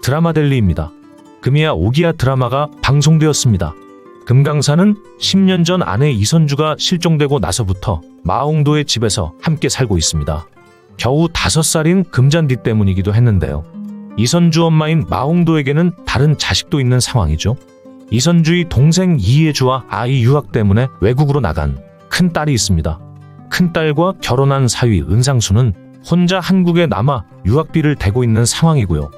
드라마델리입니다. 금이야 오기야 드라마가 방송되었습니다. 금강산은 10년 전 아내 이선주가 실종되고 나서부터 마홍도의 집에서 함께 살고 있습니다. 겨우 5살인 금잔디 때문이기도 했는데요. 이선주 엄마인 마홍도에게는 다른 자식도 있는 상황이죠. 이선주의 동생 이예주와 아이 유학 때문에 외국으로 나간 큰딸이 있습니다. 큰딸과 결혼한 사위 은상수는 혼자 한국에 남아 유학비를 대고 있는 상황이고요.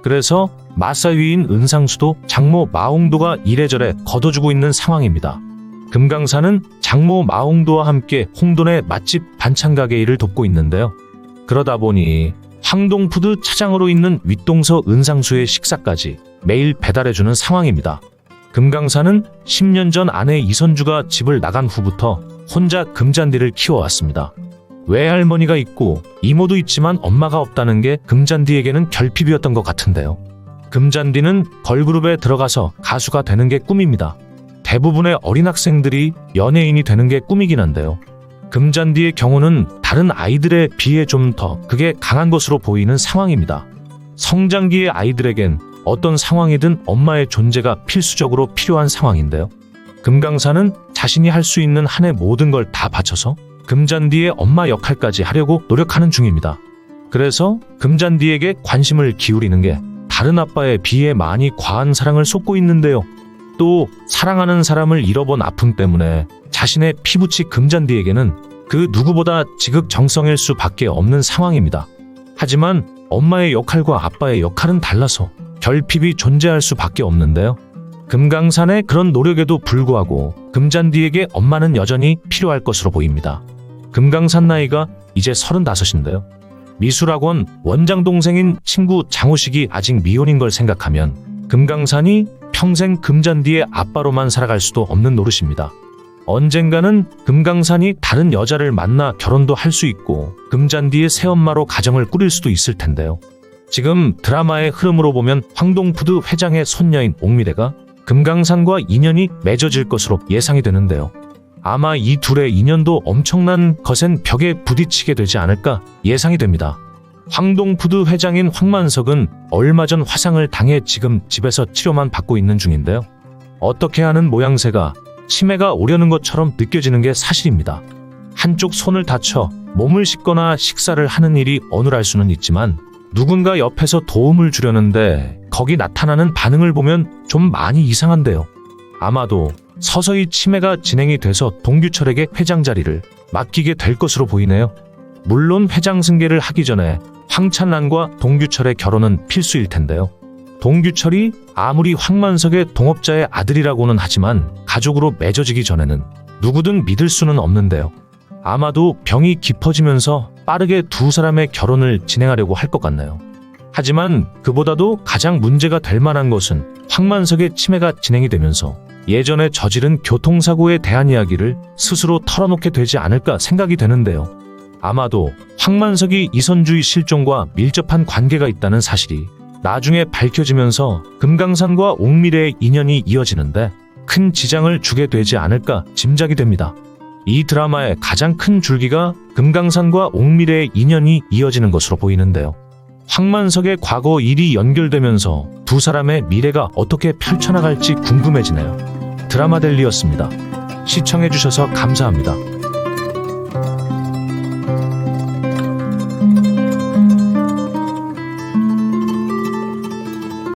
그래서 마사위인 은상수도 장모 마홍도가 이래저래 걷어주고 있는 상황입니다. 금강산은 장모 마홍도와 함께 홍돈의 맛집 반찬가게 일을 돕고 있는데요. 그러다 보니 황동푸드 차장으로 있는 윗동서 은상수의 식사까지 매일 배달해주는 상황입니다. 금강산은 10년 전 아내 이선주가 집을 나간 후부터 혼자 금잔디를 키워왔습니다. 외할머니가 있고 이모도 있지만 엄마가 없다는 게 금잔디에게는 결핍이었던 것 같은데요. 금잔디는 걸그룹에 들어가서 가수가 되는 게 꿈입니다. 대부분의 어린 학생들이 연예인이 되는 게 꿈이긴 한데요. 금잔디의 경우는 다른 아이들에 비해 좀 더 그게 강한 것으로 보이는 상황입니다. 성장기의 아이들에겐 어떤 상황이든 엄마의 존재가 필수적으로 필요한 상황인데요. 금강산은 자신이 할 수 있는 한의 모든 걸 다 바쳐서 금잔디의 엄마 역할까지 하려고 노력하는 중입니다. 그래서 금잔디에게 관심을 기울이는 게 다른 아빠에 비해 많이 과한 사랑을 쏟고 있는데요. 또 사랑하는 사람을 잃어본 아픔 때문에 자신의 피부치 금잔디에게는 그 누구보다 지극정성일 수밖에 없는 상황입니다. 하지만 엄마의 역할과 아빠의 역할은 달라서 결핍이 존재할 수밖에 없는데요. 금강산의 그런 노력에도 불구하고 금잔디에게 엄마는 여전히 필요할 것으로 보입니다. 금강산 나이가 이제 35인데요. 미술학원 원장 동생인 친구 장우식이 아직 미혼인 걸 생각하면 금강산이 평생 금잔디의 아빠로만 살아갈 수도 없는 노릇입니다. 언젠가는 금강산이 다른 여자를 만나 결혼도 할 수 있고 금잔디의 새엄마로 가정을 꾸릴 수도 있을 텐데요. 지금 드라마의 흐름으로 보면 황동푸드 회장의 손녀인 옥미래가 금강산과 인연이 맺어질 것으로 예상이 되는데요. 아마 이 둘의 인연도 엄청난 거센 벽에 부딪히게 되지 않을까 예상이 됩니다. 황동푸드 회장인 황만석은 얼마 전 화상을 당해 지금 집에서 치료만 받고 있는 중인데요. 어떻게 하는 모양새가 치매가 오려는 것처럼 느껴지는 게 사실입니다. 한쪽 손을 다쳐 몸을 씻거나 식사를 하는 일이 어눌할 수는 있지만 누군가 옆에서 도움을 주려는데 거기 나타나는 반응을 보면 좀 많이 이상한데요. 아마도 서서히 치매가 진행이 돼서 동규철에게 회장 자리를 맡기게 될 것으로 보이네요. 물론 회장 승계를 하기 전에 황찬란과 동규철의 결혼은 필수일 텐데요. 동규철이 아무리 황만석의 동업자의 아들이라고는 하지만 가족으로 맺어지기 전에는 누구든 믿을 수는 없는데요. 아마도 병이 깊어지면서 빠르게 두 사람의 결혼을 진행하려고 할 것 같나요? 하지만 그보다도 가장 문제가 될 만한 것은 황만석의 치매가 진행이 되면서 예전에 저지른 교통사고에 대한 이야기를 스스로 털어놓게 되지 않을까 생각이 되는데요. 아마도 황만석이 이선주의 실종과 밀접한 관계가 있다는 사실이 나중에 밝혀지면서 금강산과 옥미래의 인연이 이어지는데 큰 지장을 주게 되지 않을까 짐작이 됩니다. 이 드라마의 가장 큰 줄기가 금강산과 옥미래의 인연이 이어지는 것으로 보이는데요. 황만석의 과거 일이 연결되면서 두 사람의 미래가 어떻게 펼쳐나갈지 궁금해지네요. 드라마델리였습니다. 시청해주셔서 감사합니다.